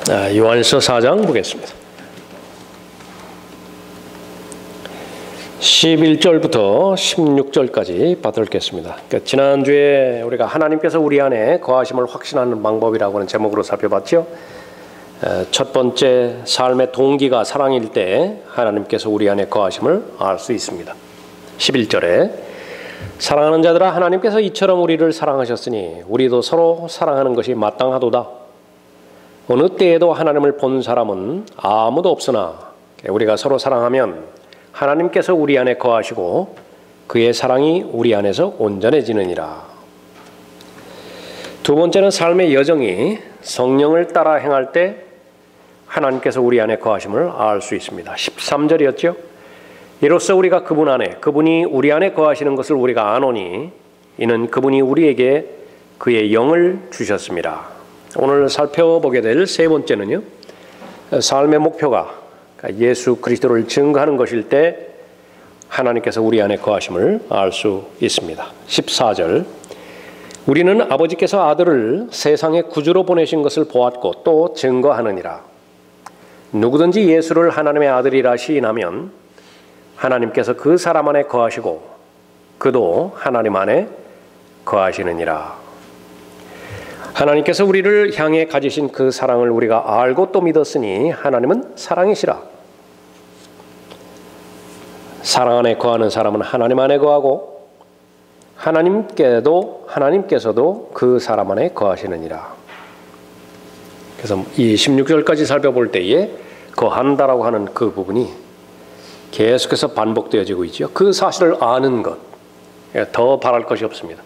요한일서 4장 보겠습니다. 11절부터 16절까지 받들겠습니다. 지난주에 우리가 하나님께서 우리 안에 거하심을 확신하는 방법이라고 하는 제목으로 살펴봤죠. 첫 번째, 삶의 동기가 사랑일 때 하나님께서 우리 안에 거하심을 알 수 있습니다. 11절에 사랑하는 자들아, 하나님께서 이처럼 우리를 사랑하셨으니 우리도 서로 사랑하는 것이 마땅하도다. 어느 때에도 하나님을 본 사람은 아무도 없으나 우리가 서로 사랑하면 하나님께서 우리 안에 거하시고 그의 사랑이 우리 안에서 온전해지느니라. 두 번째는 삶의 여정이 성령을 따라 행할 때 하나님께서 우리 안에 거하심을 알 수 있습니다. 13절이었죠. 이로써 우리가 그분 안에, 그분이 우리 안에 거하시는 것을 우리가 아노니 이는 그분이 우리에게 그의 영을 주셨습니다. 오늘 살펴보게 될 세 번째는요, 삶의 목표가 예수 그리스도를 증거하는 것일 때 하나님께서 우리 안에 거하심을 알 수 있습니다. 14절, 우리는 아버지께서 아들을 세상의 구주로 보내신 것을 보았고 또 증거하느니라. 누구든지 예수를 하나님의 아들이라 시인하면 하나님께서 그 사람 안에 거하시고 그도 하나님 안에 거하시느니라. 하나님께서 우리를 향해 가지신 그 사랑을 우리가 알고 또 믿었으니 하나님은 사랑이시라. 사랑 안에 거하는 사람은 하나님 안에 거하고 하나님께서도 그 사람 안에 거하시느니라. 그래서 이 16절까지 살펴볼 때에 거한다라고 하는 그 부분이 계속해서 반복되어지고 있죠. 그 사실을 아는 것, 더 바랄 것이 없습니다.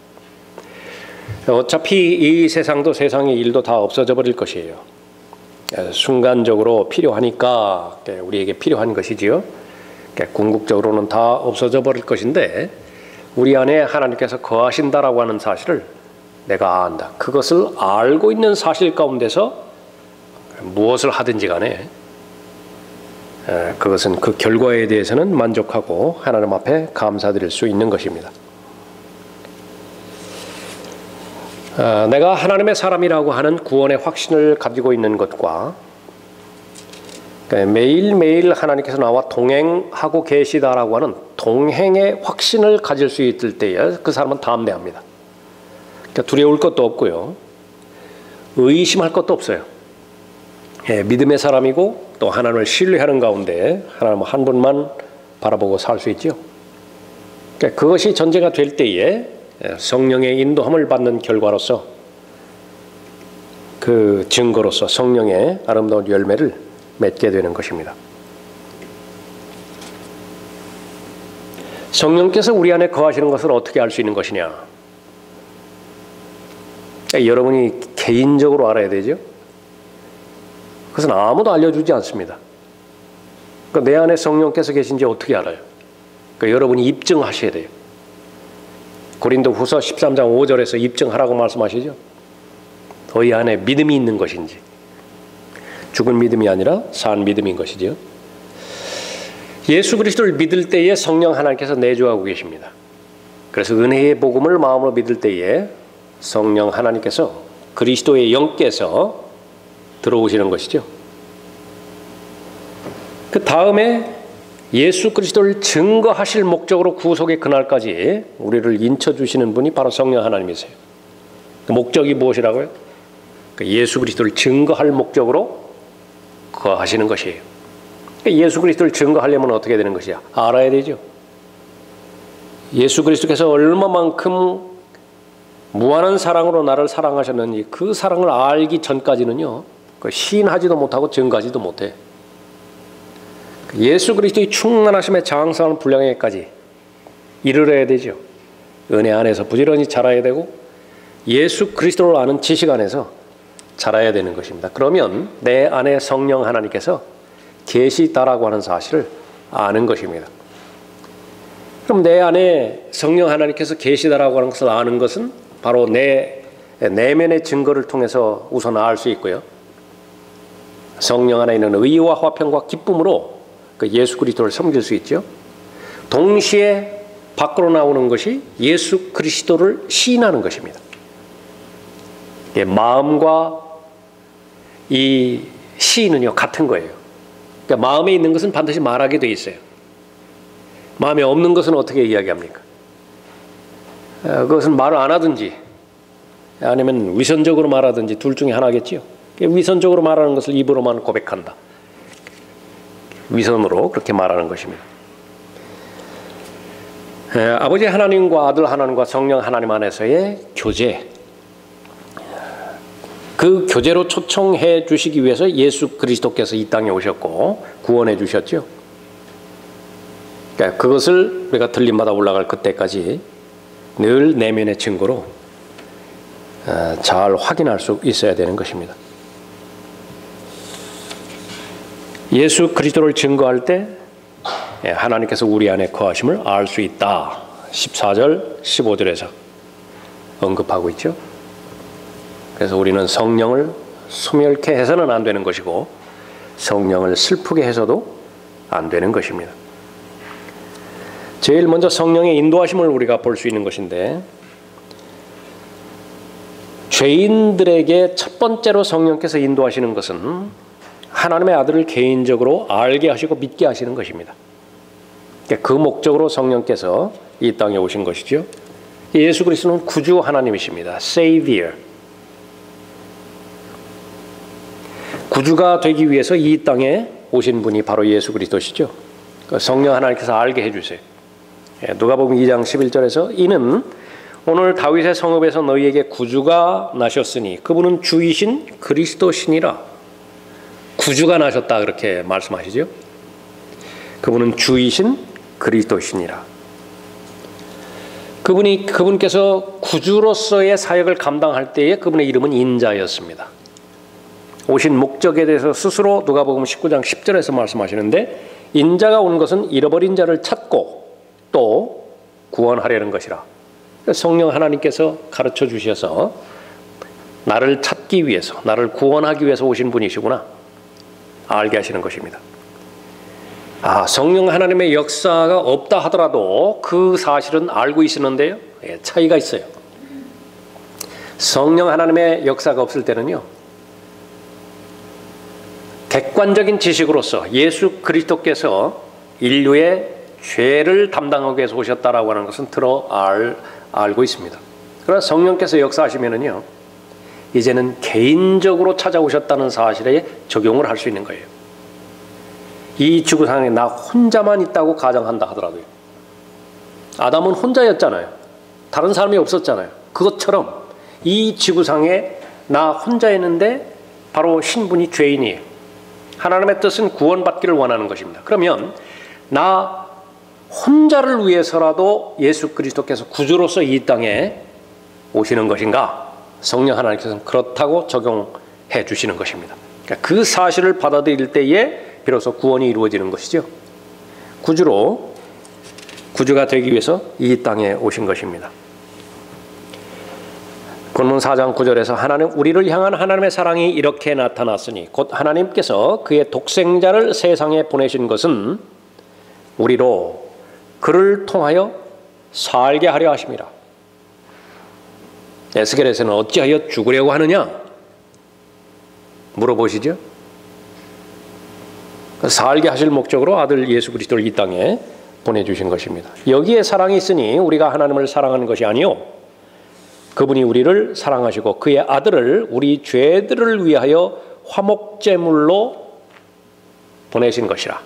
어차피 이 세상도 세상의 일도 다 없어져 버릴 것이에요. 순간적으로 필요하니까 우리에게 필요한 것이지요. 궁극적으로는 다 없어져 버릴 것인데 우리 안에 하나님께서 거하신다라고 하는 사실을 내가 안다. 그것을 알고 있는 사실 가운데서 무엇을 하든지 간에 그것은 그 결과에 대해서는 만족하고 하나님 앞에 감사드릴 수 있는 것입니다. 내가 하나님의 사람이라고 하는 구원의 확신을 가지고 있는 것과 매일매일 하나님께서 나와 동행하고 계시다라고 하는 동행의 확신을 가질 수 있을 때에 그 사람은 담대합니다. 두려울 것도 없고요, 의심할 것도 없어요. 믿음의 사람이고 또 하나님을 신뢰하는 가운데 하나님 한 분만 바라보고 살 수 있죠. 그것이 전제가 될 때에 성령의 인도함을 받는 결과로서 그 증거로서 성령의 아름다운 열매를 맺게 되는 것입니다. 성령께서 우리 안에 거하시는 것을 어떻게 알 수 있는 것이냐? 여러분이 개인적으로 알아야 되죠. 그것은 아무도 알려주지 않습니다. 내 안에 성령께서 계신지 어떻게 알아요? 여러분이 입증하셔야 돼요. 고린도후서 13장 5절에서 입증하라고 말씀하시죠. 너희 안에 믿음이 있는 것인지, 죽은 믿음이 아니라 산 믿음인 것이죠. 예수 그리스도를 믿을 때에 성령 하나님께서 내주하고 계십니다. 그래서 은혜의 복음을 마음으로 믿을 때에 성령 하나님께서 그리스도의 영께서 들어오시는 것이죠. 그 다음에 예수 그리스도를 증거하실 목적으로 구속의 그날까지 우리를 인쳐주시는 분이 바로 성령 하나님이세요. 그 목적이 무엇이라고요? 예수 그리스도를 증거할 목적으로 거하시는 것이에요. 예수 그리스도를 증거하려면 어떻게 되는 것이야? 알아야 되죠. 예수 그리스도께서 얼마만큼 무한한 사랑으로 나를 사랑하셨는지 그 사랑을 알기 전까지는요, 시인하지도 못하고 증거하지도 못해. 예수 그리스도의 충만하심에 장성한 분량에까지 이르러야 되죠. 은혜 안에서 부지런히 자라야 되고 예수 그리스도를 아는 지식 안에서 자라야 되는 것입니다. 그러면 내 안에 성령 하나님께서 계시다라고 하는 사실을 아는 것입니다. 그럼 내 안에 성령 하나님께서 계시다라고 하는 것을 아는 것은 바로 내 내면의 증거를 통해서 우선 알 수 있고요. 성령 안에 있는 의와 화평과 기쁨으로 그 예수 그리스도를 섬길 수 있죠. 동시에 밖으로 나오는 것이 예수 그리스도를 시인하는 것입니다. 마음과 이 시인은요 같은 거예요. 그러니까 마음에 있는 것은 반드시 말하게 돼 있어요. 마음에 없는 것은 어떻게 이야기합니까? 그것은 말을 안 하든지 아니면 위선적으로 말하든지 둘 중에 하나겠지요. 위선적으로 말하는 것을 입으로만 고백한다. 위선으로 그렇게 말하는 것입니다. 아버지 하나님과 아들 하나님과 성령 하나님 안에서의 교제, 그 교제로 초청해 주시기 위해서 예수 그리스도께서 이 땅에 오셨고 구원해 주셨죠. 그러니까 그것을 우리가 들림받아 올라갈 그때까지 늘 내면의 증거로 잘 확인할 수 있어야 되는 것입니다. 예수 그리스도를 증거할 때 하나님께서 우리 안에 거하심을 알 수 있다. 14절, 15절에서 언급하고 있죠. 그래서 우리는 성령을 소멸케 해서는 안 되는 것이고 성령을 슬프게 해서도 안 되는 것입니다. 제일 먼저 성령의 인도하심을 우리가 볼 수 있는 것인데, 죄인들에게 첫 번째로 성령께서 인도하시는 것은 하나님의 아들을 개인적으로 알게 하시고 믿게 하시는 것입니다. 그 목적으로 성령께서 이 땅에 오신 것이죠. 예수 그리스도는 구주 하나님이십니다. Savior. 구주가 되기 위해서 이 땅에 오신 분이 바로 예수 그리스도시죠. 성령 하나님께서 알게 해주세요. 누가복음 2장 11절에서 이는 오늘 다윗의 성읍에서 너희에게 구주가 나셨으니 그분은 주이신 그리스도시니라. 구주가 나셨다 그렇게 말씀하시죠. 그분은 주이신 그리스도시니라. 그분께서 구주로서의 사역을 감당할 때에 그분의 이름은 인자였습니다. 오신 목적에 대해서 스스로 누가복음 19장 10절에서 말씀하시는데, 인자가 온 것은 잃어버린 자를 찾고 또 구원하려는 것이라. 성령 하나님께서 가르쳐 주셔서 나를 찾기 위해서, 나를 구원하기 위해서 오신 분이시구나 알게 하시는 것입니다. 성령 하나님의 역사가 없다 하더라도 그 사실은 알고 있었는데요, 차이가 있어요. 성령 하나님의 역사가 없을 때는요, 객관적인 지식으로서 예수 그리스도께서 인류의 죄를 담당하기 위해서 오셨다라고 하는 것은 알고 있습니다. 그러나 성령께서 역사하시면은요, 이제는 개인적으로 찾아오셨다는 사실에 적용을 할 수 있는 거예요. 이 지구상에 나 혼자만 있다고 가정한다 하더라도요, 아담은 혼자였잖아요. 다른 사람이 없었잖아요. 그것처럼 이 지구상에 나 혼자였는데 바로 신분이 죄인이에요. 하나님의 뜻은 구원받기를 원하는 것입니다. 그러면 나 혼자를 위해서라도 예수 그리스도께서 구주로서 이 땅에 오시는 것인가? 성령 하나님께서는 그렇다고 적용해 주시는 것입니다. 그러니까 그 사실을 받아들일 때에 비로소 구원이 이루어지는 것이죠. 구주가 되기 위해서 이 땅에 오신 것입니다. 본문 4장 9절에서 하나님 우리를 향한 하나님의 사랑이 이렇게 나타났으니 곧 하나님께서 그의 독생자를 세상에 보내신 것은 우리로 그를 통하여 살게 하려 하심이라. 에스겔에서는 어찌하여 죽으려고 하느냐 물어보시죠. 살게 하실 목적으로 아들 예수 그리스도를 이 땅에 보내주신 것입니다. 여기에 사랑이 있으니 우리가 하나님을 사랑하는 것이 아니요 그분이 우리를 사랑하시고 그의 아들을 우리 죄들을 위하여 화목제물로 보내신 것이라.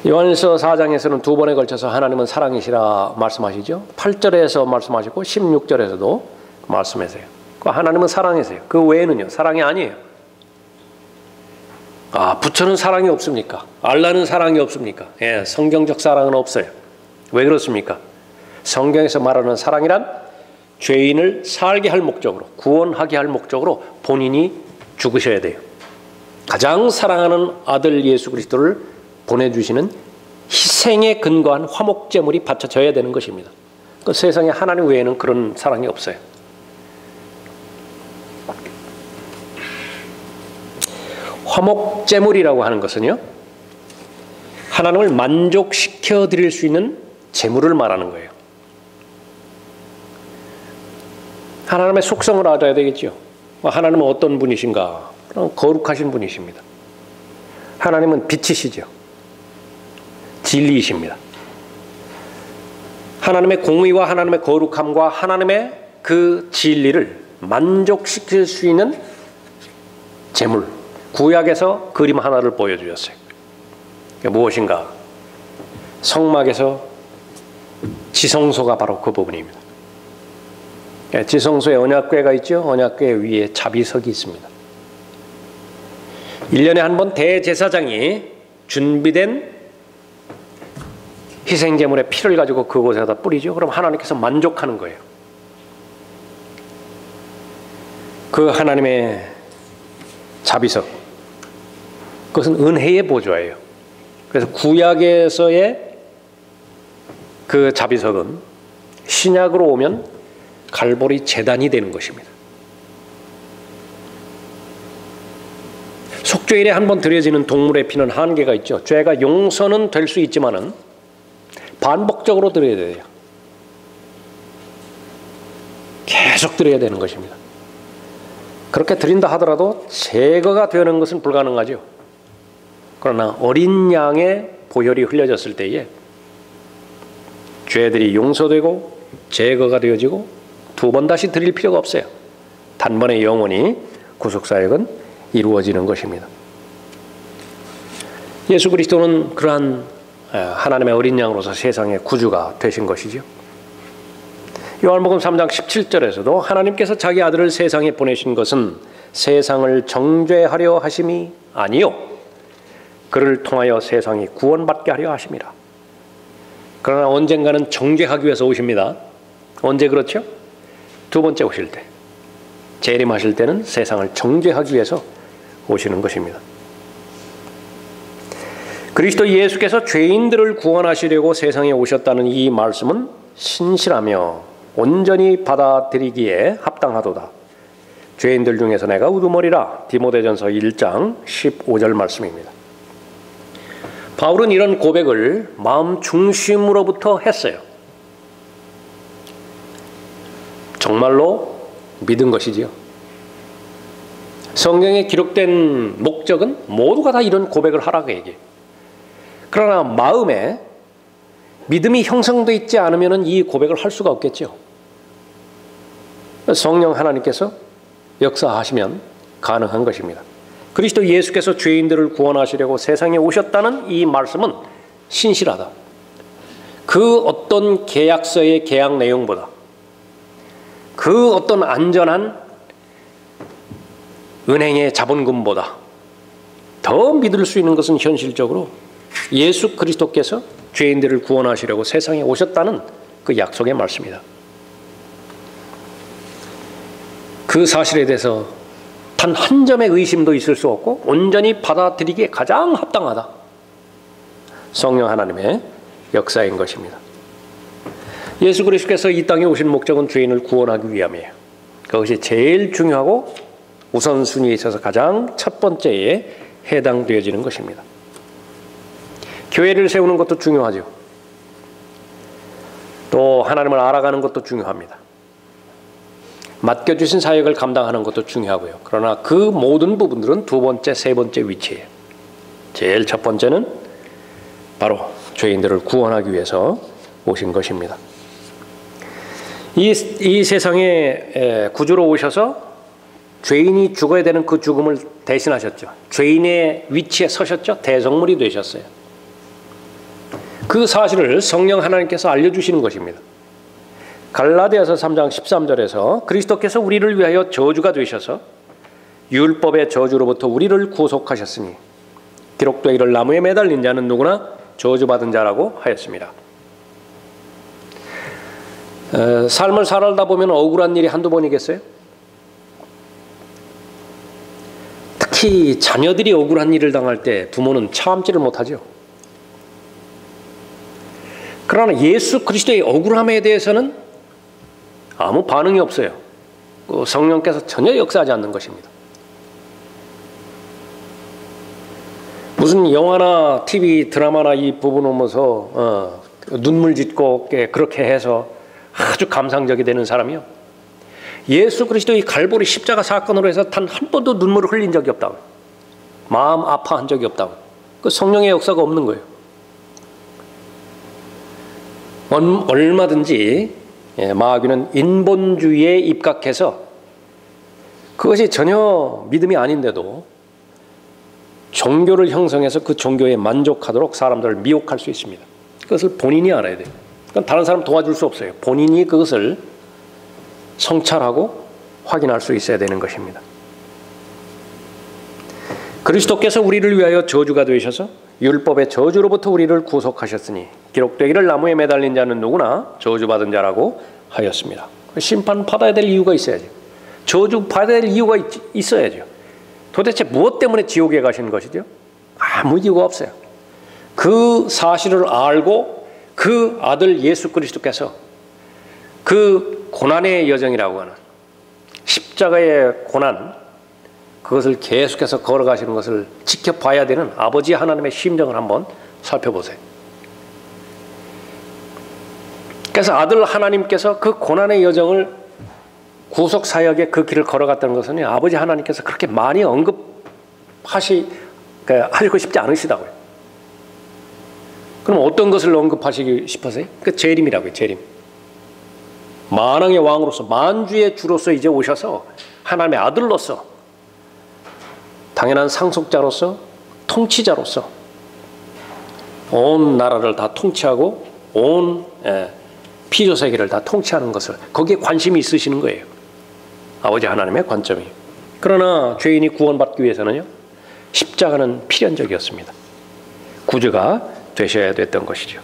요한일서 4장에서는 두 번에 걸쳐서 하나님은 사랑이시라 말씀하시죠. 8절에서 말씀하시고 16절에서도 말씀하세요. 하나님은 사랑이세요. 그 외에는요 사랑이 아니에요. 부처는 사랑이 없습니까? 알라는 사랑이 없습니까? 성경적 사랑은 없어요. 왜 그렇습니까? 성경에서 말하는 사랑이란 죄인을 살게 할 목적으로, 구원하게 할 목적으로 본인이 죽으셔야 돼요. 가장 사랑하는 아들 예수 그리스도를 보내주시는 희생에 근거한 화목제물이 바쳐져야 되는 것입니다. 그 세상에 하나님 외에는 그런 사랑이 없어요. 화목제물이라고 하는 것은요, 하나님을 만족시켜 드릴 수 있는 제물을 말하는 거예요. 하나님의 속성을 알아야 되겠죠. 하나님은 어떤 분이신가? 그럼 거룩하신 분이십니다. 하나님은 빛이시죠. 진리이십니다. 하나님의 공의와 하나님의 거룩함과 하나님의 그 진리를 만족시킬 수 있는 제물, 구약에서 그림 하나를 보여주셨어요. 그게 무엇인가? 성막에서 지성소가 바로 그 부분입니다. 지성소에 언약궤가 있죠. 언약궤 위에 자비석이 있습니다. 1년에 한 번 대제사장이 준비된 희생제물의 피를 가지고 그곳에다 뿌리죠. 그럼 하나님께서 만족하는 거예요. 그 하나님의 자비석, 그것은 은혜의 보좌예요. 그래서 구약에서의 그 자비석은 신약으로 오면 갈보리 제단이 되는 것입니다. 속죄일에 한 번 드려지는 동물의 피는 한계가 있죠. 죄가 용서는 될 수 있지만은 반복적으로 드려야 돼요. 계속 드려야 되는 것입니다. 그렇게 드린다 하더라도 제거가 되는 것은 불가능하죠. 그러나 어린 양의 보혈이 흘려졌을 때에 죄들이 용서되고 제거가 되어지고 두 번 다시 드릴 필요가 없어요. 단번에 영원히 구속사역은 이루어지는 것입니다. 예수 그리스도는 그러한 하나님의 어린 양으로서 세상의 구주가 되신 것이죠. 요한복음 3장 17절에서도 하나님께서 자기 아들을 세상에 보내신 것은 세상을 정죄하려 하심이 아니요 그를 통하여 세상이 구원받게 하려 하심이라. 그러나 언젠가는 정죄하기 위해서 오십니다. 언제 그렇죠? 두 번째 오실 때, 재림하실 때는 세상을 정죄하기 위해서 오시는 것입니다. 그리스도 예수께서 죄인들을 구원하시려고 세상에 오셨다는 이 말씀은 신실하며 온전히 받아들이기에 합당하도다. 죄인들 중에서 내가 우두머리라. 디모데전서 1장 15절 말씀입니다. 바울은 이런 고백을 마음 중심으로부터 했어요. 정말로 믿은 것이지요. 성경에 기록된 목적은 모두가 다 이런 고백을 하라고 얘기해요. 그러나 마음에 믿음이 형성되어 있지 않으면 이 고백을 할 수가 없겠죠. 성령 하나님께서 역사하시면 가능한 것입니다. 그리스도 예수께서 죄인들을 구원하시려고 세상에 오셨다는 이 말씀은 신실하다. 그 어떤 계약서의 계약 내용보다, 그 어떤 안전한 은행의 자본금보다 더 믿을 수 있는 것은 현실적으로 예수 그리스도께서 죄인들을 구원하시려고 세상에 오셨다는 그 약속의 말씀이다. 그 사실에 대해서 단 한 점의 의심도 있을 수 없고 온전히 받아들이기에 가장 합당하다. 성령 하나님의 역사인 것입니다. 예수 그리스도께서 이 땅에 오신 목적은 죄인을 구원하기 위함이에요. 그것이 제일 중요하고 우선순위에 있어서 가장 첫 번째에 해당되어지는 것입니다. 교회를 세우는 것도 중요하죠. 또 하나님을 알아가는 것도 중요합니다. 맡겨주신 사역을 감당하는 것도 중요하고요. 그러나 그 모든 부분들은 두 번째, 세 번째 위치예요. 제일 첫 번째는 바로 죄인들을 구원하기 위해서 오신 것입니다. 이 세상에 구주로 오셔서 죄인이 죽어야 되는 그 죽음을 대신하셨죠. 죄인의 위치에 서셨죠. 대성물이 되셨어요. 그 사실을 성령 하나님께서 알려주시는 것입니다. 갈라디아서 3장 13절에서 그리스도께서 우리를 위하여 저주가 되셔서 율법의 저주로부터 우리를 구속하셨으니 기록되기를 나무에 매달린 자는 누구나 저주받은 자라고 하였습니다. 삶을 살다 보면 억울한 일이 한두 번이겠어요? 특히 자녀들이 억울한 일을 당할 때 부모는 참지를 못하죠. 그러나 예수 그리스도의 억울함에 대해서는 아무 반응이 없어요. 성령께서 전혀 역사하지 않는 것입니다. 무슨 영화나 TV 드라마나 이 부분 보면서 눈물 짓고 그렇게 해서 아주 감상적이 되는 사람이요. 예수 그리스도의 갈보리 십자가 사건으로 해서 단 한 번도 눈물을 흘린 적이 없다고. 마음 아파한 적이 없다고. 그 성령의 역사가 없는 거예요. 얼마든지 마귀는 인본주의에 입각해서 그것이 전혀 믿음이 아닌데도 종교를 형성해서 그 종교에 만족하도록 사람들을 미혹할 수 있습니다. 그것을 본인이 알아야 돼요. 그러니까 다른 사람 도와줄 수 없어요. 본인이 그것을 성찰하고 확인할 수 있어야 되는 것입니다. 그리스도께서 우리를 위하여 저주가 되셔서 율법의 저주로부터 우리를 구속하셨으니 기록되기를 나무에 매달린 자는 누구나 저주받은 자라고 하였습니다. 심판 받아야 될 이유가 있어야죠. 저주 받아야 될 이유가 있어야죠. 도대체 무엇 때문에 지옥에 가신 것이죠? 아무 이유가 없어요. 그 사실을 알고 그 아들 예수 그리스도께서 그 고난의 여정이라고 하는 십자가의 고난, 그것을 계속해서 걸어가시는 것을 지켜봐야 되는 아버지 하나님의 심정을 한번 살펴보세요. 그래서 아들 하나님께서 그 고난의 여정을 구속 사역의 그 길을 걸어갔다는 것은 아버지 하나님께서 그렇게 많이 하시고 싶지 않으시다고요. 그럼 어떤 것을 언급하시기 싶으세요? 그 재림이라고요. 재림. 만왕의 왕으로서 만주의 주로서 이제 오셔서 하나님의 아들로서 당연한 상속자로서 통치자로서 온 나라를 다 통치하고 온 피조세계를 다 통치하는 것을 거기에 관심이 있으시는 거예요. 아버지 하나님의 관점이. 그러나 죄인이 구원받기 위해서는요, 십자가는 필연적이었습니다. 구주가 되셔야 됐던 것이죠.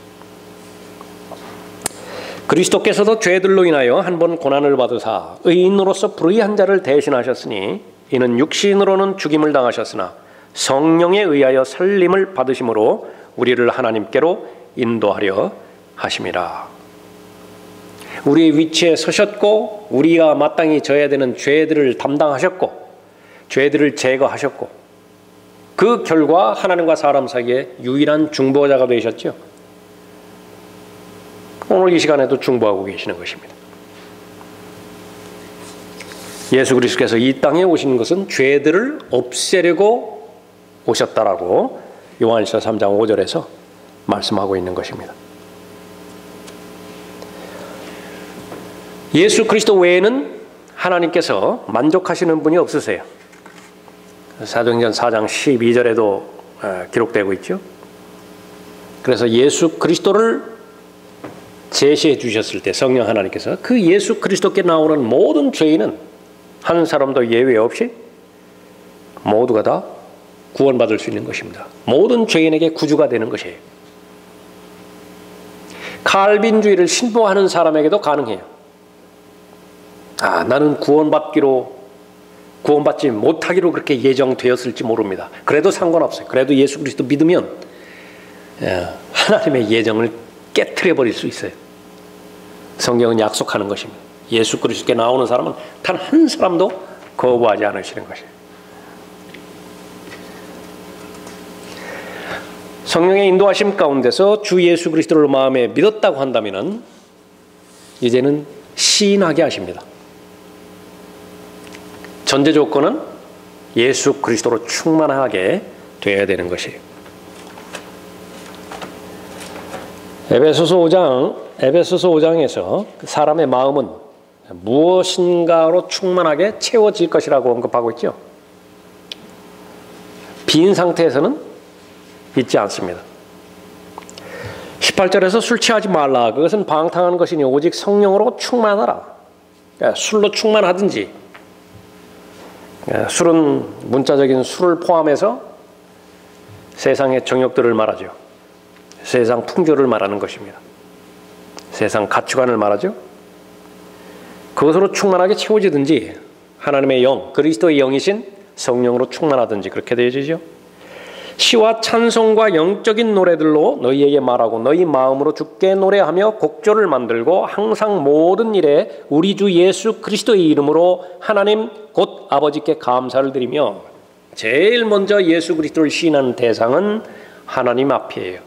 그리스도께서도 죄들로 인하여 한 번 고난을 받으사 의인으로서 불의한 자를 대신하셨으니 이는 육신으로는 죽임을 당하셨으나 성령에 의하여 살림을 받으심으로 우리를 하나님께로 인도하려 하심이라. 우리의 위치에 서셨고 우리가 마땅히 져야 되는 죄들을 담당하셨고 죄들을 제거하셨고 그 결과 하나님과 사람 사이에 유일한 중보자가 되셨죠. 오늘 이 시간에도 중보하고 계시는 것입니다. 예수 그리스도께서 이 땅에 오신 것은 죄들을 없애려고 오셨다라고 요한일서 3장 5절에서 말씀하고 있는 것입니다. 예수 그리스도 외에는 하나님께서 만족하시는 분이 없으세요. 사도행전 4장 12절에도 기록되고 있죠. 그래서 예수 그리스도를 제시해 주셨을 때 성령 하나님께서 그 예수 그리스도께 나오는 모든 죄인은 한 사람도 예외 없이 모두가 다 구원받을 수 있는 것입니다. 모든 죄인에게 구주가 되는 것이에요. 칼빈주의를 신봉하는 사람에게도 가능해요. 나는 구원받지 못하기로 그렇게 예정되었을지 모릅니다. 그래도 상관없어요. 그래도 예수 그리스도 믿으면 하나님의 예정을 깨트려 버릴 수 있어요. 성경은 약속하는 것입니다. 예수 그리스도께 나오는 사람은 단 한 사람도 거부하지 않으시는 것이에요. 성령의 인도하심 가운데서 주 예수 그리스도를 마음에 믿었다고 한다면 이제는 시인하게 하십니다. 전제 조건은 예수 그리스도로 충만하게 되어야 되는 것이에요. 에베소서 5장에서 사람의 마음은 무엇인가로 충만하게 채워질 것이라고 언급하고 있죠. 빈 상태에서는 있지 않습니다. 18절에서 술 취하지 말라. 그것은 방탕한 것이니 오직 성령으로 충만하라. 그러니까 술로 충만하든지, 술은 문자적인 술을 포함해서 세상의 정욕들을 말하죠. 세상 풍조를 말하는 것입니다. 세상 가치관을 말하죠. 그것으로 충만하게 채워지든지 하나님의 영, 그리스도의 영이신 성령으로 충만하든지 그렇게 되어지죠. 시와 찬송과 영적인 노래들로 너희에게 말하고 너희 마음으로 주께 노래하며 곡조를 만들고 항상 모든 일에 우리 주 예수 그리스도의 이름으로 하나님 곧 아버지께 감사를 드리며. 제일 먼저 예수 그리스도를 시인하는 대상은 하나님 앞이에요.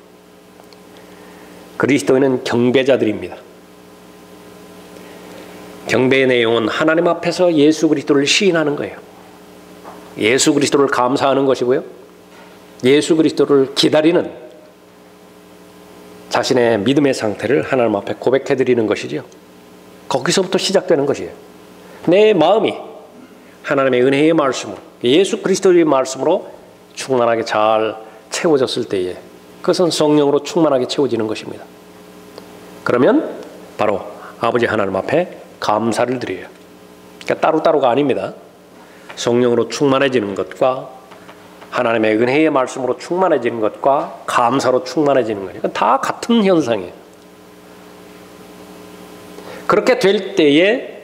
그리스도인은 경배자들입니다. 경배의 내용은 하나님 앞에서 예수 그리스도를 시인하는 거예요. 예수 그리스도를 감사하는 것이고요. 예수 그리스도를 기다리는 자신의 믿음의 상태를 하나님 앞에 고백해드리는 것이죠. 거기서부터 시작되는 것이에요. 내 마음이 하나님의 은혜의 말씀으로, 예수 그리스도의 말씀으로 충만하게 잘 채워졌을 때에 그것은 성령으로 충만하게 채워지는 것입니다. 그러면 바로 아버지 하나님 앞에 감사를 드려요. 그러니까 따로따로가 아닙니다. 성령으로 충만해지는 것과 하나님의 은혜의 말씀으로 충만해지는 것과 감사로 충만해지는 것, 이건 다 같은 현상이에요. 그렇게 될 때에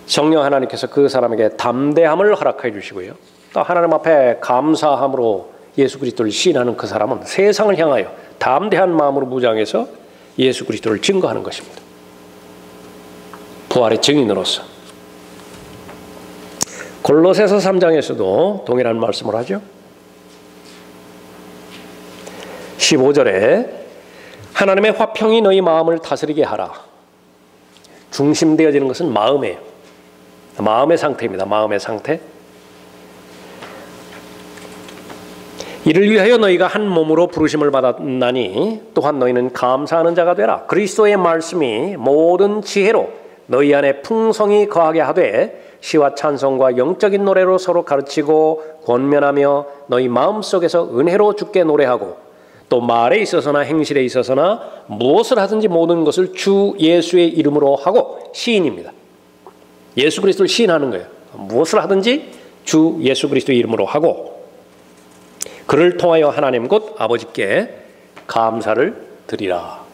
성령 하나님께서 그 사람에게 담대함을 허락해 주시고요. 또 하나님 앞에 감사함으로 예수 그리스도를 시인하는 그 사람은 세상을 향하여 담대한 마음으로 무장해서 예수 그리스도를 증거하는 것입니다. 부활의 증인으로서. 골로새서 3장에서도 동일한 말씀을 하죠. 15절에 하나님의 화평이 너희 마음을 다스리게 하라. 중심되어지는 것은 마음이에요. 마음의 상태입니다. 마음의 상태. 이를 위하여 너희가 한 몸으로 부르심을 받았나니 또한 너희는 감사하는 자가 되라. 그리스도의 말씀이 모든 지혜로 너희 안에 풍성히 거하게 하되 시와 찬송과 영적인 노래로 서로 가르치고 권면하며 너희 마음속에서 은혜로 주께 노래하고 또 말에 있어서나 행실에 있어서나 무엇을 하든지 모든 것을 주 예수의 이름으로 하고 시인입니다. 예수 그리스도를 시인하는 거예요. 무엇을 하든지 주 예수 그리스도의 이름으로 하고 그를 통하여 하나님 곧 아버지께 감사를 드리라.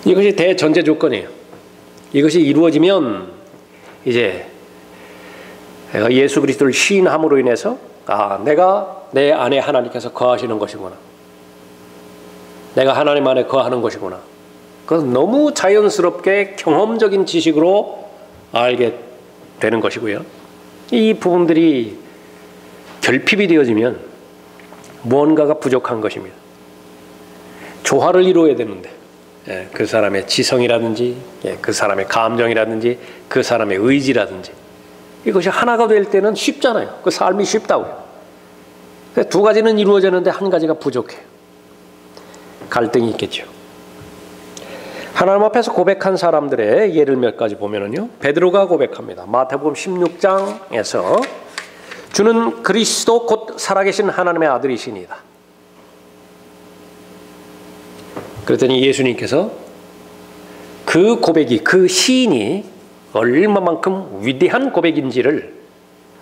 이것이 대전제 조건이에요. 이것이 이루어지면 이제 내가 예수 그리스도를 시인함으로 인해서 내가 내 안에 하나님께서 거하시는 것이구나. 내가 하나님 안에 거하는 것이구나. 그것은 너무 자연스럽게 경험적인 지식으로 알게 되는 것이고요. 이 부분들이 결핍이 되어지면 무언가가 부족한 것입니다. 조화를 이루어야 되는데 그 사람의 지성이라든지 그 사람의 감정이라든지 그 사람의 의지라든지 이것이 하나가 될 때는 쉽잖아요. 그 삶이 쉽다고요. 두 가지는 이루어졌는데 한 가지가 부족해요. 갈등이 있겠죠. 하나님 앞에서 고백한 사람들의 예를 몇 가지 보면은요. 베드로가 고백합니다. 마태복음 16장에서 주는 그리스도 곧 살아계신 하나님의 아들이시니이다. 그랬더니 예수님께서 그 고백이, 그 시인이 얼마만큼 위대한 고백인지를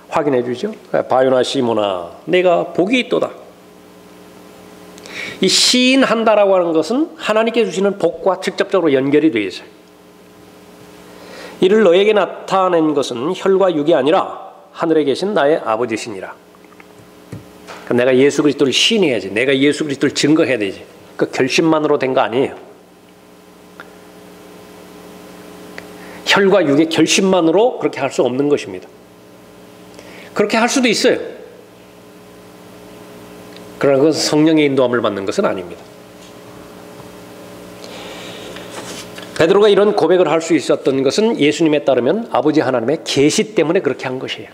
확인해 주죠. 바요나 시모나 내가 복이 있도다. 이 시인한다라고 하는 것은 하나님께 주시는 복과 직접적으로 연결이 되어 있어요. 이를 너에게 나타낸 것은 혈과 육이 아니라 하늘에 계신 나의 아버지시니라. 내가 예수 그리스도를 시인해야지. 내가 예수 그리스도를 증거해야 되지. 그 결심만으로 된 거 아니에요. 혈과 육의 결심만으로 그렇게 할 수 없는 것입니다. 그렇게 할 수도 있어요. 그러나 그것은 성령의 인도함을 받는 것은 아닙니다. 베드로가 이런 고백을 할 수 있었던 것은 예수님에 따르면 아버지 하나님의 계시 때문에 그렇게 한 것이에요.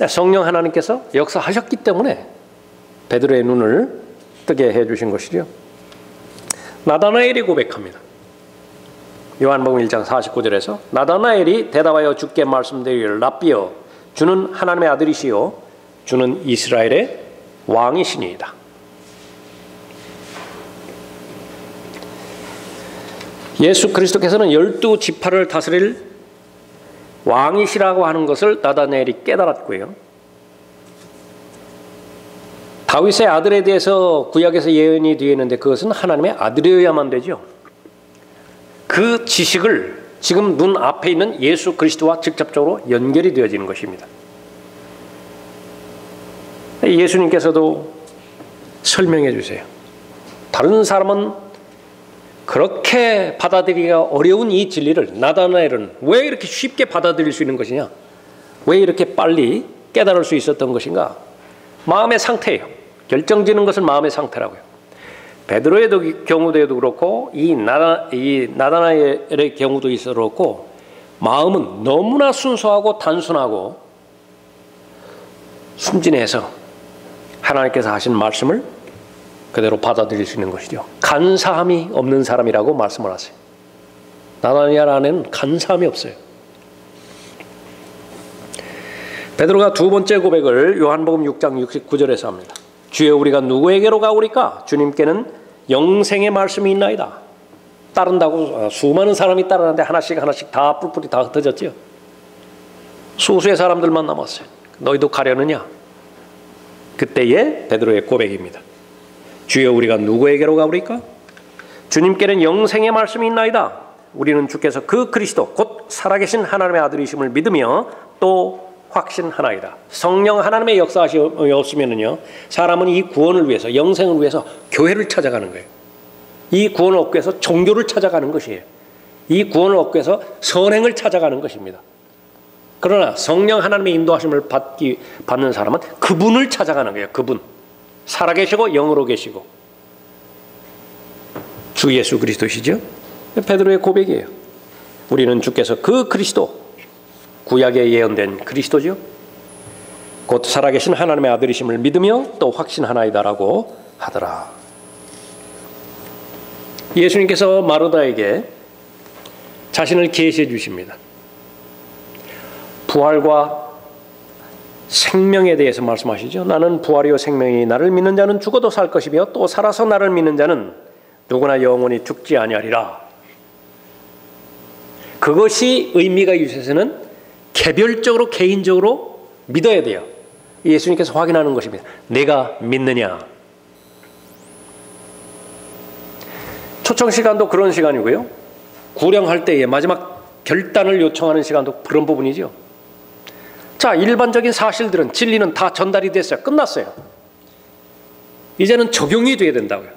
성령 하나님께서 역사하셨기 때문에 베드로의 눈을 뜨게 해주신 것이죠. 나다나엘이 고백합니다. 요한복음 1장 49절에서 나다나엘이 대답하여 주께 말씀드리기를 랍비여 주는 하나님의 아들이시요 주는 이스라엘의 왕이시니이다. 예수 그리스도께서는 12지파를 다스릴 왕이시라고 하는 것을 나다나엘이 깨달았고요. 다윗의 아들에 대해서 구약에서 예언이 되어 있는데 그것은 하나님의 아들이어야만 되죠. 그 지식을 지금 눈 앞에 있는 예수 그리스도와 직접적으로 연결이 되어지는 것입니다. 예수님께서도 설명해 주세요. 다른 사람은 그렇게 받아들이기가 어려운 이 진리를 나다나엘은 왜 이렇게 쉽게 받아들일 수 있는 것이냐? 왜 이렇게 빨리 깨달을 수 있었던 것인가? 마음의 상태예요. 결정지는 것은 마음의 상태라고요. 베드로의 경우도 그렇고 이 나다나엘의 경우도 있어 그렇고 마음은 너무나 순수하고 단순하고 순진해서 하나님께서 하신 말씀을 그대로 받아들일 수 있는 것이죠. 간사함이 없는 사람이라고 말씀을 하세요. 나다나엘 안에는 간사함이 없어요. 베드로가 두 번째 고백을 요한복음 6장 69절에서 합니다. 주여 우리가 누구에게로 가오리까? 주님께는 영생의 말씀이 있나이다. 따른다고 수많은 사람이 따르는데 하나씩 다 뿔뿔이 다 흩어졌죠. 소수의 사람들만 남았어요. 너희도 가려느냐? 그때의 베드로의 고백입니다. 주여 우리가 누구에게로 가오리까? 주님께는 영생의 말씀이 있나이다. 우리는 주께서 그 그리스도 곧 살아계신 하나님의 아들이심을 믿으며 또 확신하나이다. 성령 하나님의 역사하심이 없으면요, 사람은 이 구원을 위해서, 영생을 위해서 교회를 찾아가는 거예요. 이 구원을 얻기 위해서 종교를 찾아가는 것이에요. 이 구원을 얻기 위해서 선행을 찾아가는 것입니다. 그러나 성령 하나님의 인도하심을 받는 사람은 그분을 찾아가는 거예요. 그분. 살아계시고 영으로 계시고 주 예수 그리스도시죠. 베드로의 고백이에요. 우리는 주께서 그 그리스도, 구약에 예언된 그리스도죠. 곧 살아계신 하나님의 아들이심을 믿으며 또 확신하나이다라고 하더라. 예수님께서 마르다에게 자신을 계시해 주십니다. 부활과 생명에 대해서 말씀하시죠. 나는 부활이요 생명이 나를 믿는 자는 죽어도 살 것이며 또 살아서 나를 믿는 자는 누구나 영원히 죽지 아니하리라. 그것이 의미가 있어서는 개별적으로 개인적으로 믿어야 돼요. 예수님께서 확인하는 것입니다. 내가 믿느냐. 초청 시간도 그런 시간이고요. 구령할 때의 마지막 결단을 요청하는 시간도 그런 부분이죠. 자, 일반적인 사실들은 진리는 다 전달이 됐어요. 끝났어요. 이제는 적용이 돼야 된다고요.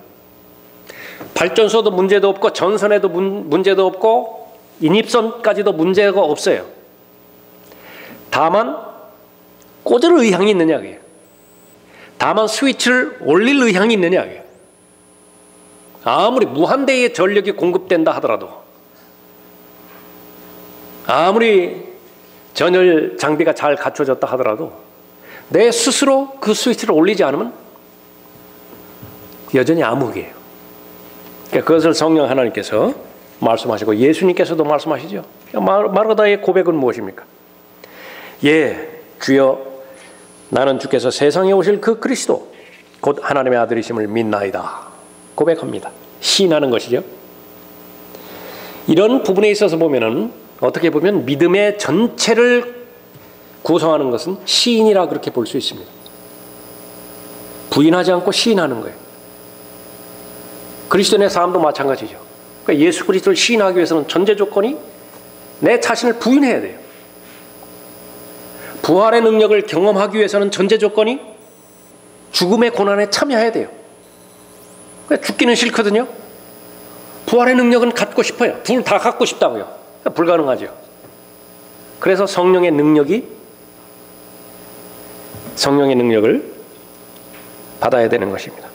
발전소도 문제도 없고 전선에도 문제도 없고 인입선까지도 문제가 없어요. 다만 꽂을 의향이 있느냐고요. 다만 스위치를 올릴 의향이 있느냐고요. 아무리 무한대의 전력이 공급된다 하더라도, 아무리 전열 장비가 잘 갖춰졌다 하더라도 내 스스로 그 스위치를 올리지 않으면 여전히 암흑이에요. 그러니까 그것을 성령 하나님께서 말씀하시고 예수님께서도 말씀하시죠. 마르다의 고백은 무엇입니까? 예, 주여 나는 주께서 세상에 오실 그 그리스도 곧 하나님의 아들이심을 믿나이다. 고백합니다. 시인하는 것이죠. 이런 부분에 있어서 보면은 어떻게 보면 믿음의 전체를 구성하는 것은 시인이라 그렇게 볼 수 있습니다. 부인하지 않고 시인하는 거예요. 그리스도인의 삶도 마찬가지죠. 그러니까 예수 그리스도를 시인하기 위해서는 전제 조건이 내 자신을 부인해야 돼요. 부활의 능력을 경험하기 위해서는 전제 조건이 죽음의 고난에 참여해야 돼요. 그러니까 죽기는 싫거든요. 부활의 능력은 갖고 싶어요. 둘 다 갖고 싶다고요. 불가능하죠. 그래서 성령의 능력을 받아야 되는 것입니다.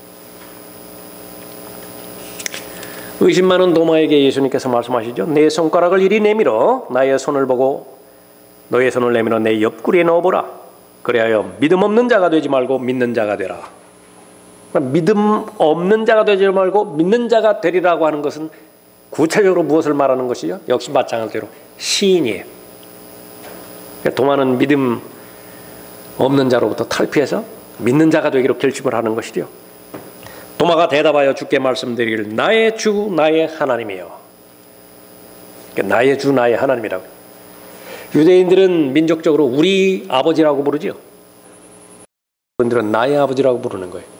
의심 많은 도마에게 예수님께서 말씀하시죠. 내 손가락을 이리 내밀어 나의 손을 보고 너의 손을 내밀어 내 옆구리에 넣어보라. 그래야 믿음 없는 자가 되지 말고 믿는 자가 되라. 믿음 없는 자가 되지 말고 믿는 자가 되리라고 하는 것은 구체적으로 무엇을 말하는 것이죠? 역시 마찬가지로 시인이에요. 도마는 믿음 없는 자로부터 탈피해서 믿는 자가 되기로 결심을 하는 것이죠. 도마가 대답하여 주께 말씀드리기를 나의 주 나의 하나님이여. 나의 주 나의 하나님이라고. 유대인들은 민족적으로 우리 아버지라고 부르죠. 그들은 나의 아버지라고 부르는 거예요.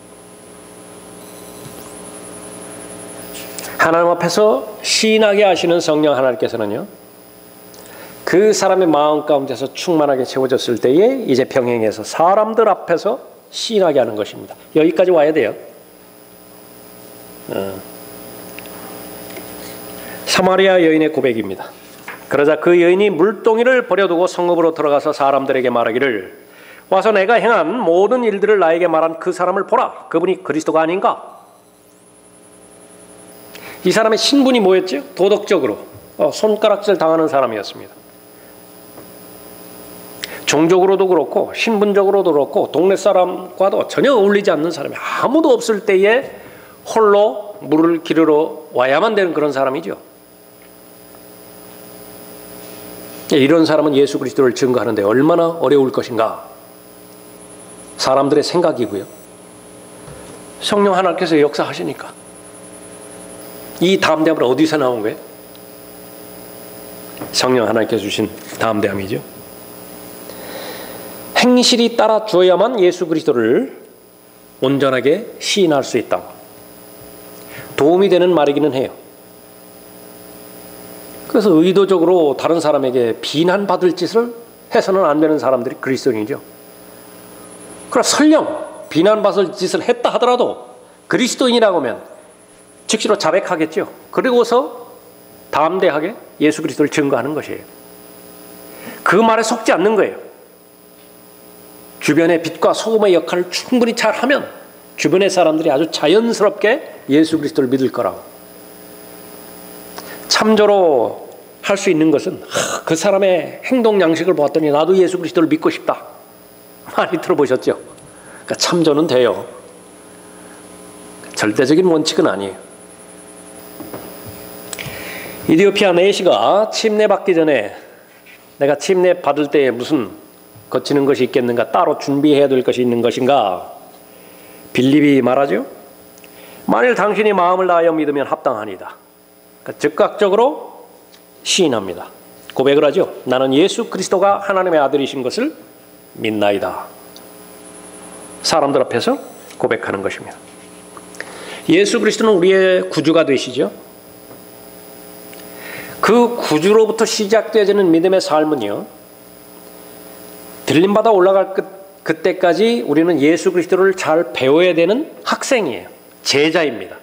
하나님 앞에서 시인하게 하시는 성령 하나님께서는요, 그 사람의 마음 가운데서 충만하게 채워졌을 때에 이제 병행해서 사람들 앞에서 시인하게 하는 것입니다. 여기까지 와야 돼요. 사마리아 여인의 고백입니다. 그러자 그 여인이 물동이를 버려두고 성읍으로 들어가서 사람들에게 말하기를 와서 내가 행한 모든 일들을 나에게 말한 그 사람을 보라. 그분이 그리스도가 아닌가? 이 사람의 신분이 뭐였죠? 도덕적으로 손가락질 당하는 사람이었습니다. 종족으로도 그렇고 신분적으로도 그렇고 동네 사람과도 전혀 어울리지 않는 사람이 아무도 없을 때에 홀로 물을 기르러 와야만 되는 그런 사람이죠. 이런 사람은 예수 그리스도를 증거하는데 얼마나 어려울 것인가. 사람들의 생각이고요. 성령 하나님께서 역사하시니까. 이 담대함은 어디서 나온 거예요? 성령 하나님께서 주신 담대함이죠. 행실이 따라줘야만 예수 그리스도를 온전하게 시인할 수 있다고. 도움이 되는 말이기는 해요. 그래서 의도적으로 다른 사람에게 비난받을 짓을 해서는 안 되는 사람들이 그리스도인이죠. 그러나 설령 비난받을 짓을 했다 하더라도 그리스도인이라고 하면 즉시로 자백하겠죠. 그리고서 담대하게 예수 그리스도를 증거하는 것이에요. 그 말에 속지 않는 거예요. 주변의 빛과 소금의 역할을 충분히 잘하면 주변의 사람들이 아주 자연스럽게 예수 그리스도를 믿을 거라고. 참조로 할 수 있는 것은 그 사람의 행동 양식을 보았더니 나도 예수 그리스도를 믿고 싶다. 많이 들어보셨죠? 그러니까 참조는 돼요. 절대적인 원칙은 아니에요. 이디오피아 내시가 침례받기 전에 내가 침례받을 때에 무슨 거치는 것이 있겠는가, 따로 준비해야 될 것이 있는 것인가. 빌립이 말하죠. 만일 당신이 마음을 다하여 믿으면 합당하니이다. 그러니까 즉각적으로 시인합니다. 고백을 하죠. 나는 예수 그리스도가 하나님의 아들이신 것을 믿나이다. 사람들 앞에서 고백하는 것입니다. 예수 그리스도는 우리의 구주가 되시죠. 그 구주로부터 시작되어지는 믿음의 삶은요, 들림받아 올라갈 그때까지 우리는 예수 그리스도를 잘 배워야 되는 학생이에요. 제자입니다.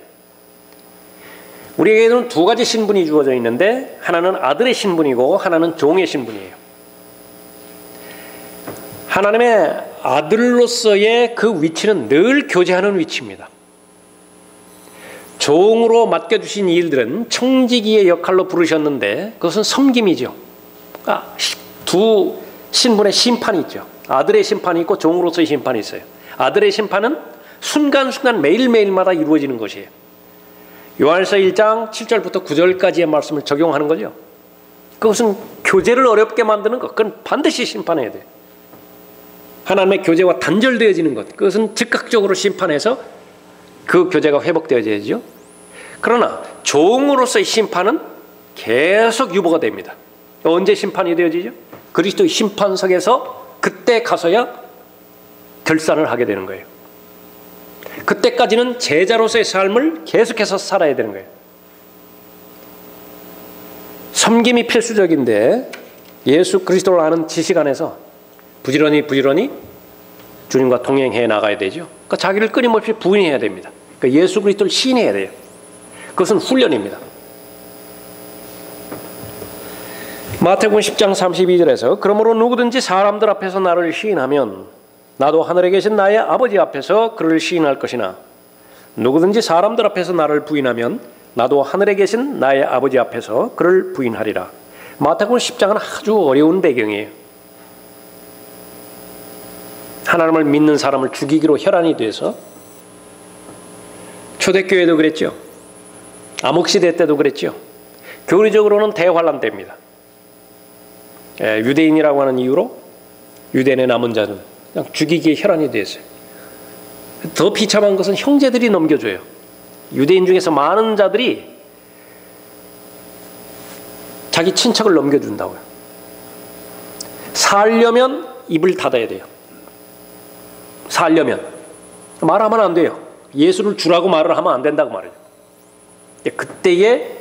우리에게는 두 가지 신분이 주어져 있는데 하나는 아들의 신분이고 하나는 종의 신분이에요. 하나님의 아들로서의 그 위치는 늘 교제하는 위치입니다. 종으로 맡겨주신 일들은 청지기의 역할로 부르셨는데 그것은 섬김이죠. 두 신분의 심판이 있죠. 아들의 심판이 있고 종으로서의 심판이 있어요. 아들의 심판은 순간순간 매일매일마다 이루어지는 것이에요. 요한일서 1장 7절부터 9절까지의 말씀을 적용하는 거죠. 그것은 교제를 어렵게 만드는 것, 그건 반드시 심판해야 돼요. 하나님의 교제와 단절되어지는 것, 그것은 즉각적으로 심판해서 그 교제가 회복되어져야죠. 그러나 종으로서의 심판은 계속 유보가 됩니다. 언제 심판이 되어지죠? 그리스도의 심판석에서 그때 가서야 결산을 하게 되는 거예요. 그때까지는 제자로서의 삶을 계속해서 살아야 되는 거예요. 섬김이 필수적인데 예수 그리스도를 아는 지식 안에서 부지런히 주님과 동행해 나가야 되죠. 그러니까 자기를 끊임없이 부인해야 됩니다. 그러니까 예수 그리스도를 시인해야 돼요. 그것은 훈련입니다. 마태복음 10장 32절에서 그러므로 누구든지 사람들 앞에서 나를 시인하면 나도 하늘에 계신 나의 아버지 앞에서 그를 시인할 것이나 누구든지 사람들 앞에서 나를 부인하면 나도 하늘에 계신 나의 아버지 앞에서 그를 부인하리라. 마태복음 10장은 아주 어려운 배경이에요. 하나님을 믿는 사람을 죽이기로 혈안이 돼서 초대교회도 그랬죠. 암흑시대 때도 그랬죠. 교리적으로는 대환란 때입니다. 유대인이라고 하는 이유로 유대인의 남은 자는 그냥 죽이기에 혈안이 됐어요. 더 비참한 것은 형제들이 넘겨줘요. 유대인 중에서 많은 자들이 자기 친척을 넘겨준다고요. 살려면 입을 닫아야 돼요. 살려면 말하면 안 돼요. 예수를 주라고 말을 하면 안 된다고 말해요. 그때에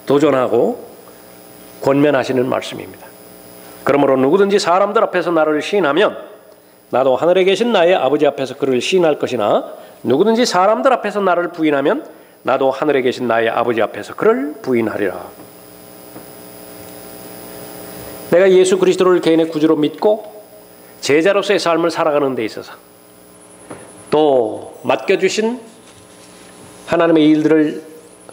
도전하고 권면하시는 말씀입니다. 그러므로 누구든지 사람들 앞에서 나를 시인하면 나도 하늘에 계신 나의 아버지 앞에서 그를 시인할 것이나 누구든지 사람들 앞에서 나를 부인하면 나도 하늘에 계신 나의 아버지 앞에서 그를 부인하리라. 내가 예수 그리스도를 개인의 구주로 믿고 제자로서의 삶을 살아가는 데 있어서 또 맡겨주신 하나님의 일들을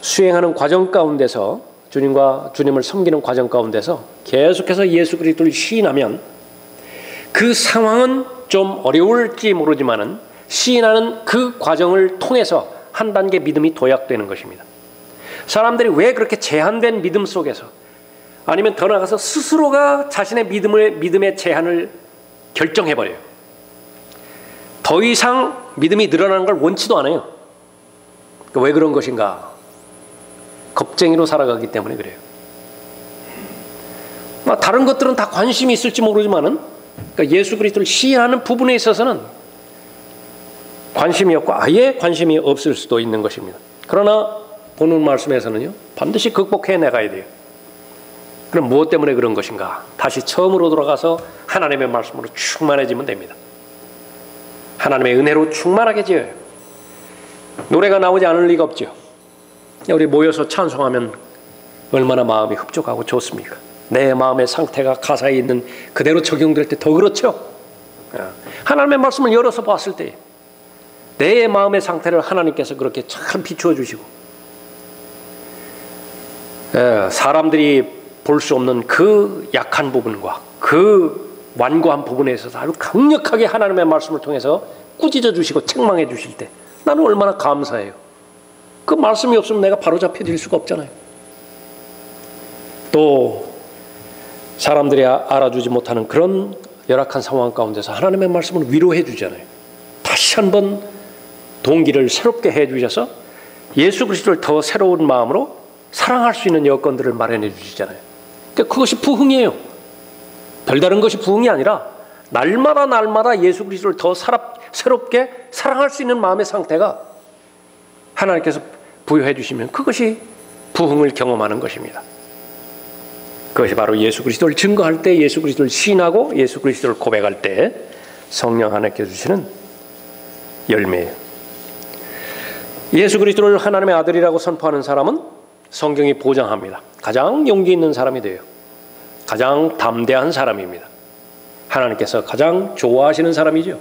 수행하는 과정 가운데서 주님을 섬기는 과정 가운데서 계속해서 예수 그리스도를 시인하면 그 상황은 좀 어려울지 모르지만은 시인하는 그 과정을 통해서 한 단계 믿음이 도약되는 것입니다. 사람들이 왜 그렇게 제한된 믿음 속에서 아니면 더 나아가서 스스로가 자신의 믿음의 제한을 결정해버려요. 더 이상 믿음이 늘어나는 걸 원치도 않아요. 왜 그런 것인가? 겁쟁이로 살아가기 때문에 그래요. 다른 것들은 다 관심이 있을지 모르지만은 그러니까 예수 그리스도를 시인하는 부분에 있어서는 관심이 없고 아예 관심이 없을 수도 있는 것입니다. 그러나 본문 말씀에서는요, 반드시 극복해 나가야 돼요. 그럼 무엇 때문에 그런 것인가? 다시 처음으로 돌아가서 하나님의 말씀으로 충만해지면 됩니다. 하나님의 은혜로 충만하게 지어요. 노래가 나오지 않을 리가 없죠. 우리 모여서 찬송하면 얼마나 마음이 흡족하고 좋습니까? 내 마음의 상태가 가사에 있는 그대로 적용될 때 더 그렇죠. 하나님의 말씀을 열어서 봤을 때 내 마음의 상태를 하나님께서 그렇게 잘 비추어 주시고 사람들이 볼 수 없는 그 약한 부분과 그 완고한 부분에 있어서 아주 강력하게 하나님의 말씀을 통해서 꾸짖어 주시고 책망해 주실 때 나는 얼마나 감사해요. 그 말씀이 없으면 내가 바로잡혀질 수가 없잖아요. 또 사람들이 알아주지 못하는 그런 열악한 상황 가운데서 하나님의 말씀을 위로해 주잖아요. 다시 한번 동기를 새롭게 해 주셔서 예수 그리스도를 더 새로운 마음으로 사랑할 수 있는 여건들을 마련해 주시잖아요. 그러니까 그것이 부흥이에요. 별다른 것이 부흥이 아니라 날마다 예수 그리스도를 더 새롭게 사랑할 수 있는 마음의 상태가 하나님께서 부여해 주시면 그것이 부흥을 경험하는 것입니다. 그것이 바로 예수 그리스도를 증거할 때, 예수 그리스도를 시인하고 예수 그리스도를 고백할 때 성령 하나님께서 주시는 열매예요. 예수 그리스도를 하나님의 아들이라고 선포하는 사람은 성경이 보장합니다. 가장 용기 있는 사람이 돼요. 가장 담대한 사람입니다. 하나님께서 가장 좋아하시는 사람이죠.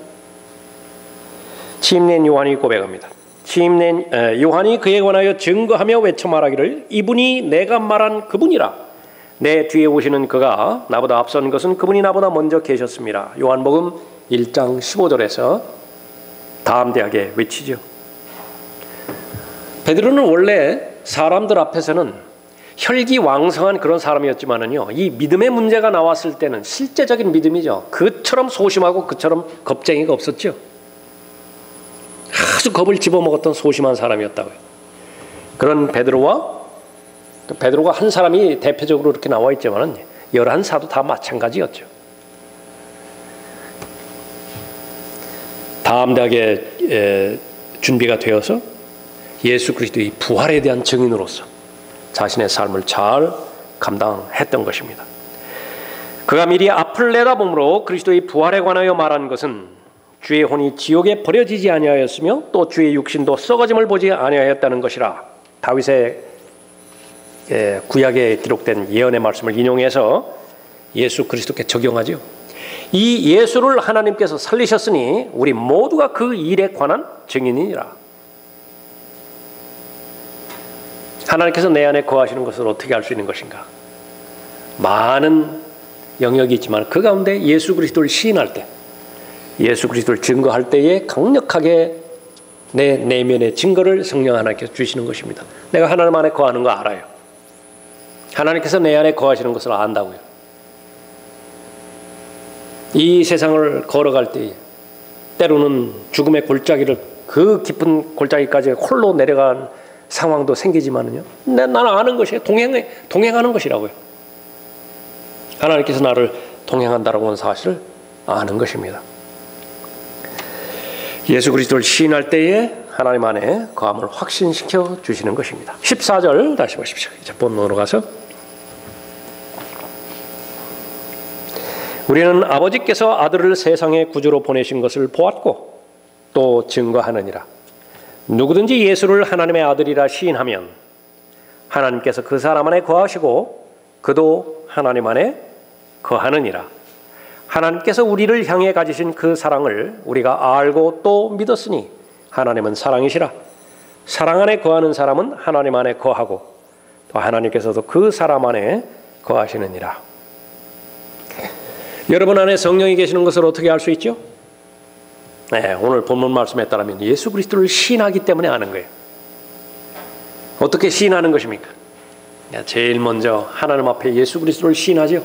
침례인 요한이 고백합니다. 침례인 요한이 그에 관하여 증거하며 외쳐 말하기를 이분이 내가 말한 그분이라. 내 뒤에 오시는 그가 나보다 앞선 것은 그분이 나보다 먼저 계셨습니다. 요한복음 1장 15절에서 담대하게 외치죠. 베드로는 원래 사람들 앞에서는 혈기왕성한 그런 사람이었지만은요, 이 믿음의 문제가 나왔을 때는 실제적인 믿음이죠. 그처럼 소심하고 그처럼 겁쟁이가 없었죠. 아주 겁을 집어먹었던 소심한 사람이었다고요. 그런 베드로가 한 사람이 대표적으로 이렇게 나와 있지만은 11사도 다 마찬가지였죠. 담대하게 준비가 되어서 예수 그리스도의 부활에 대한 증인으로서 자신의 삶을 잘 감당했던 것입니다. 그가 미리 앞을 내다보므로 그리스도의 부활에 관하여 말한 것은 주의 혼이 지옥에 버려지지 아니하였으며 또 주의 육신도 썩어짐을 보지 아니하였다는 것이라. 다윗의 구약에 기록된 예언의 말씀을 인용해서 예수 그리스도께 적용하죠. 이 예수를 하나님께서 살리셨으니 우리 모두가 그 일에 관한 증인이니라. 하나님께서 내 안에 거하시는 것을 어떻게 알 수 있는 것인가? 많은 영역이 있지만 그 가운데 예수 그리스도를 시인할 때, 예수 그리스도를 증거할 때에 강력하게 내 내면의 증거를 성령 하나님께서 주시는 것입니다. 내가 하나님 안에 거하는 거 알아요. 하나님께서 내 안에 거하시는 것을 안다고요. 이 세상을 걸어갈 때 때로는 죽음의 골짜기를 그 깊은 골짜기까지 홀로 내려간 상황도 생기지만은요, 나는 아는 것이에요. 동행하는 것이라고요. 하나님께서 나를 동행한다라고 하는 사실을 아는 것입니다. 예수 그리스도를 시인할 때에 하나님 안에 거함을 확신시켜 주시는 것입니다. 14절 다시 보십시오. 이제 본문으로 가서 우리는 아버지께서 아들을 세상의 구주로 보내신 것을 보았고 또 증거하느니라. 누구든지 예수를 하나님의 아들이라 시인하면 하나님께서 그 사람 안에 거하시고 그도 하나님 안에 거하느니라. 하나님께서 우리를 향해 가지신 그 사랑을 우리가 알고 또 믿었으니 하나님은 사랑이시라. 사랑 안에 거하는 사람은 하나님 안에 거하고 또 하나님께서도 그 사람 안에 거하시느니라. 여러분 안에 성령이 계시는 것을 어떻게 알 수 있죠? 네, 오늘 본문 말씀에 따르면 예수 그리스도를 시인하기 때문에 아는 거예요. 어떻게 시인하는 것입니까? 제일 먼저 하나님 앞에 예수 그리스도를 시인하죠.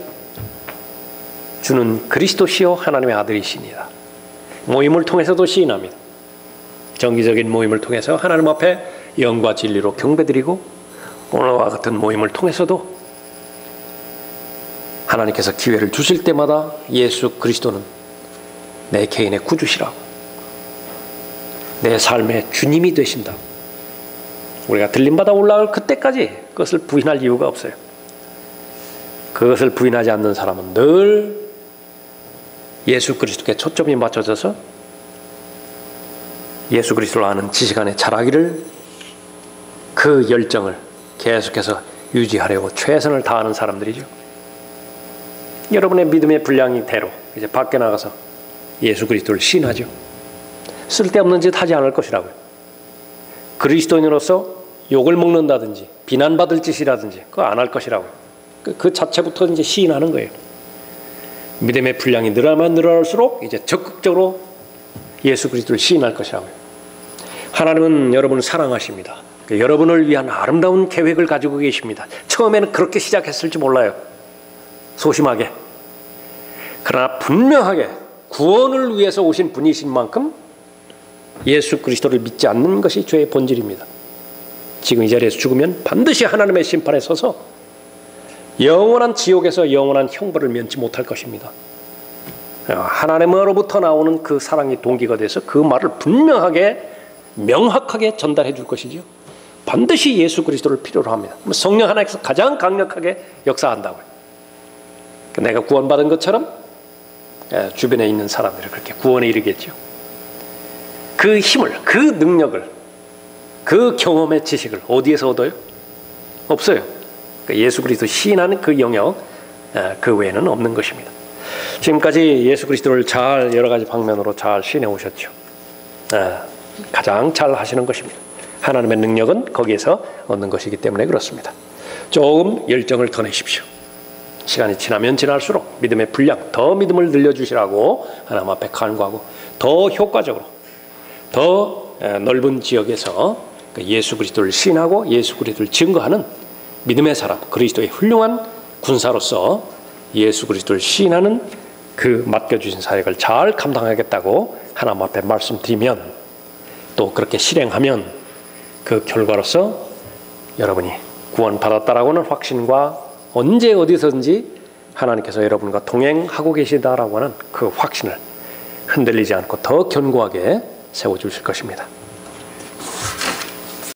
주는 그리스도시요 하나님의 아들이시니라. 모임을 통해서도 시인합니다. 정기적인 모임을 통해서 하나님 앞에 영과 진리로 경배드리고 오늘과 같은 모임을 통해서도 하나님께서 기회를 주실 때마다 예수 그리스도는 내 개인의 구주시라고, 내 삶의 주님이 되신다. 우리가 들림받아 올라갈 그때까지 그것을 부인할 이유가 없어요. 그것을 부인하지 않는 사람은 늘 예수 그리스도께 초점이 맞춰져서 예수 그리스도를 아는 지식 안에 자라기를, 그 열정을 계속해서 유지하려고 최선을 다하는 사람들이죠. 여러분의 믿음의 분량이 대로 이제 밖에 나가서 예수 그리스도를 시인하죠. 쓸데없는 짓 하지 않을 것이라고요. 그리스도인으로서 욕을 먹는다든지 비난받을 짓이라든지 그거 안 할 것이라고요. 그 자체부터 이제 시인하는 거예요. 믿음의 분량이 늘어나면 늘어날수록 이제 적극적으로 예수 그리스도를 시인할 것이라고요. 하나님은 여러분을 사랑하십니다. 여러분을 위한 아름다운 계획을 가지고 계십니다. 처음에는 그렇게 시작했을지 몰라요. 소심하게. 그러나 분명하게 구원을 위해서 오신 분이신 만큼 예수 그리스도를 믿지 않는 것이 죄의 본질입니다. 지금 이 자리에서 죽으면 반드시 하나님의 심판에 서서 영원한 지옥에서 영원한 형벌을 면치 못할 것입니다. 하나님으로부터 나오는 그 사랑이 동기가 돼서 그 말을 분명하게 명확하게 전달해 줄 것이죠. 반드시 예수 그리스도를 필요로 합니다. 성령 하나님께서 가장 강력하게 역사한다고요. 내가 구원받은 것처럼 주변에 있는 사람들을 그렇게 구원에 이르겠죠. 그 힘을, 그 능력을, 그 경험의 지식을 어디에서 얻어요? 없어요. 예수 그리스도 시인하는 그 영역, 그 외에는 없는 것입니다. 지금까지 예수 그리스도를 잘 여러 가지 방면으로 잘 시인해 오셨죠. 가장 잘 하시는 것입니다. 하나님의 능력은 거기에서 얻는 것이기 때문에 그렇습니다. 조금 열정을 더 내십시오. 시간이 지나면 지날수록 믿음의 분량, 더 믿음을 늘려주시라고 하나님 앞에 간구하고 더 효과적으로, 더 넓은 지역에서 예수 그리스도를 시인하고 예수 그리스도를 증거하는 믿음의 사람, 그리스도의 훌륭한 군사로서 예수 그리스도를 시인하는 그 맡겨주신 사역을 잘 감당하겠다고 하나님 앞에 말씀드리면, 또 그렇게 실행하면 그 결과로서 여러분이 구원받았다라고 하는 확신과 언제 어디서든지 하나님께서 여러분과 동행하고 계시다라고 하는 그 확신을 흔들리지 않고 더 견고하게 세워주실 것입니다.